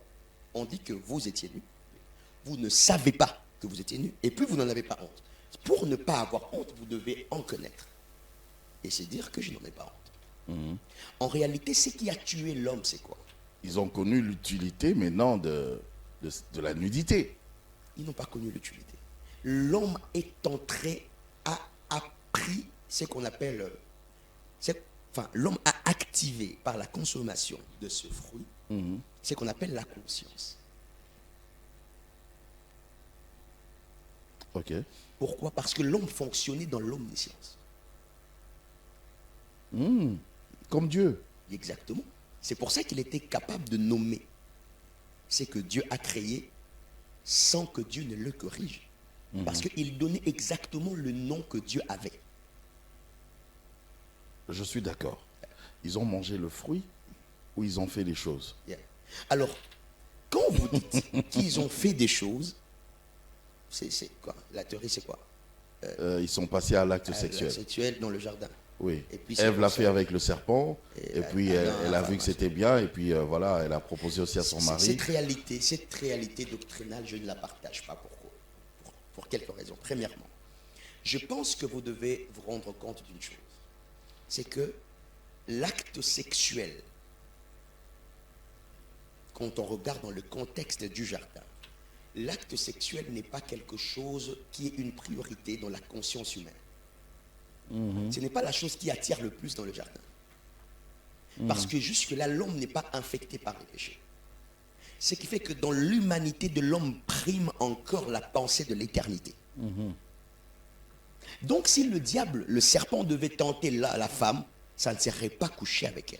on dit que vous étiez nus? Vous ne savez pas que vous étiez nus. Et puis vous n'en avez pas honte. Pour ne pas avoir honte, vous devez en connaître. Et c'est dire que je n'en ai pas honte. En réalité, ce qui a tué l'homme, c'est quoi? Ils ont connu l'utilité maintenant de la nudité. Ils n'ont pas connu l'utilité. L'homme est entré, a appris ce qu'on appelle... l'homme a activé par la consommation de ce fruit ce qu'on appelle la conscience. Ok. Pourquoi? Parce que l'homme fonctionnait dans l'omniscience. Comme Dieu. Exactement. C'est pour ça qu'il était capable de nommer ce que Dieu a créé sans que Dieu ne le corrige. Parce qu'il donnait exactement le nom que Dieu avait. Je suis d'accord. Ils ont mangé le fruit ou ils ont fait des choses? Yeah. Alors, quand vous dites qu'ils ont fait des choses, c'est quoi? La théorie, c'est quoi? Ils sont passés à l'acte sexuel. L'acte sexuel dans le jardin. Oui. Et puis, Ève l'a fait avec le serpent. Et puis Adam, elle a vu que c'était bien. Et puis voilà, elle a proposé aussi à son mari. Cette réalité doctrinale, je ne la partage pas. Pourquoi? Pour quelques raisons. Premièrement, je pense que vous devez vous rendre compte d'une chose. C'est que l'acte sexuel, quand on regarde dans le contexte du jardin, l'acte sexuel n'est pas quelque chose qui est une priorité dans la conscience humaine. Ce n'est pas la chose qui attire le plus dans le jardin. Parce que jusque-là, l'homme n'est pas infecté par le péché. Ce qui fait que dans l'humanité de l'homme prime encore la pensée de l'éternité. Donc si le diable, le serpent devait tenter la femme, ça ne serait pas couché avec elle.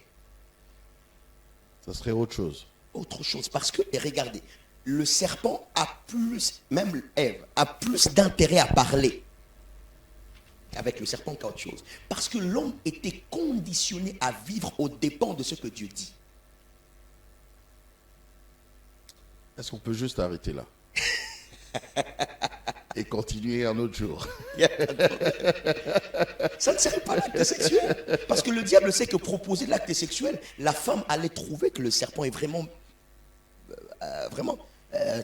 Ça serait autre chose. Autre chose. Parce que, et regardez, le serpent a plus, même Ève, a plus d'intérêt à parler avec le serpent qu'autre chose. Parce que l'homme était conditionné à vivre aux dépens de ce que Dieu dit. Est-ce qu'on peut juste arrêter là et continuer un autre jour? Ça ne serait pas l'acte sexuel. Parce que le diable sait que proposer l'acte sexuel, la femme allait trouver que le serpent est vraiment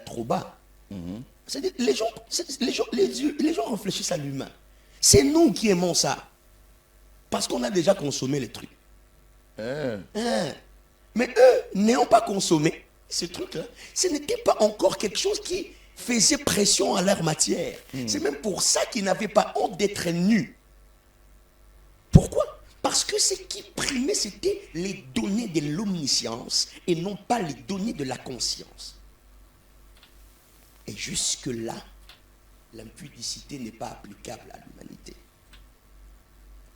trop bas. C'est-à-dire, les gens réfléchissent à l'humain. C'est nous qui aimons ça. Parce qu'on a déjà consommé les trucs. Mais eux, n'ayant pas consommé ce truc-là, ce n'était pas encore quelque chose qui faisait pression à leur matière. C'est même pour ça qu'ils n'avaient pas honte d'être nus. Pourquoi? Parce que ce qui primait, c'était les données de l'omniscience et non pas les données de la conscience. Et jusque-là, l'impudicité n'est pas applicable à l'humanité.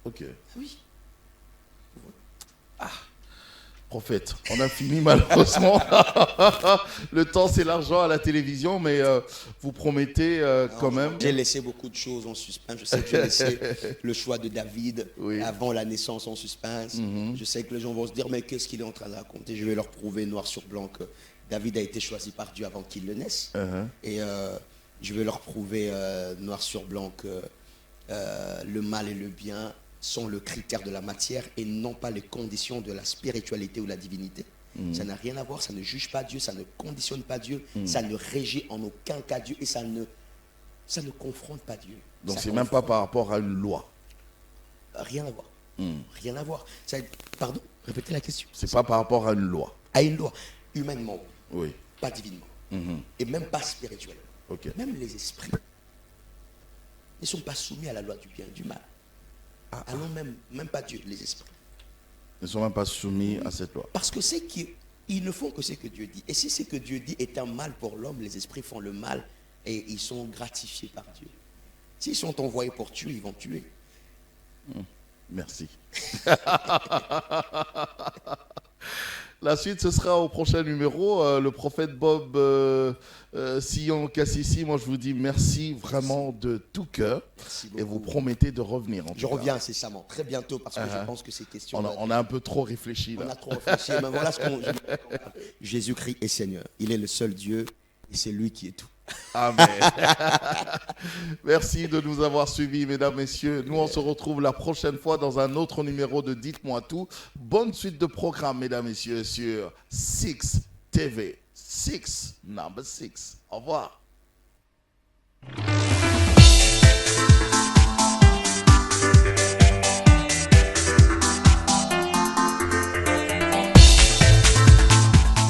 Ok. Oui. Prophète, on a fini malheureusement. Le temps, c'est l'argent à la télévision, mais vous promettez quand même. J'ai laissé beaucoup de choses en suspens. Je sais que j'ai laissé le choix de David avant la naissance en suspens. Je sais que les gens vont se dire, mais qu'est-ce qu'il est en train de raconter? Je vais leur prouver noir sur blanc que David a été choisi par Dieu avant qu'il le naisse. Et je vais leur prouver noir sur blanc que le mal et le bien sont le critère de la matière et non pas les conditions de la spiritualité ou la divinité. Ça n'a rien à voir, ça ne juge pas Dieu, ça ne conditionne pas Dieu, ça ne régit en aucun cas Dieu et ça ne confronte pas Dieu. Donc c'est même pas par rapport à une loi. Rien à voir. Rien à voir. Pardon, répétez la question. C'est pas par rapport à une loi. À une loi, humainement, oui. Pas divinement, et même pas spirituellement. Okay. Même les esprits ne sont pas soumis à la loi du bien et du mal. Allons même pas Dieu, les esprits. Ils ne sont même pas soumis à cette loi. Parce que ils ne font que ce que Dieu dit. Et si ce que Dieu dit est un mal pour l'homme, les esprits font le mal et ils sont gratifiés par Dieu. S'ils sont envoyés pour tuer, ils vont tuer. Merci. La suite, ce sera au prochain numéro. Le prophète Bob Sillon Kassisi, moi je vous dis merci vraiment de tout cœur. Et vous promettez de revenir. Je reviens incessamment, très bientôt, parce que je pense que ces questions... On a un peu trop réfléchi là. On a trop réfléchi, mais voilà ce qu'on... Jésus-Christ est Seigneur. Il est le seul Dieu et c'est lui qui est tout. Amen. Merci de nous avoir suivis, mesdames, messieurs. Nous, on se retrouve la prochaine fois dans un autre numéro de Dites-moi tout. Bonne suite de programme, mesdames, messieurs, sur 6 TV. 6, number 6. Au revoir.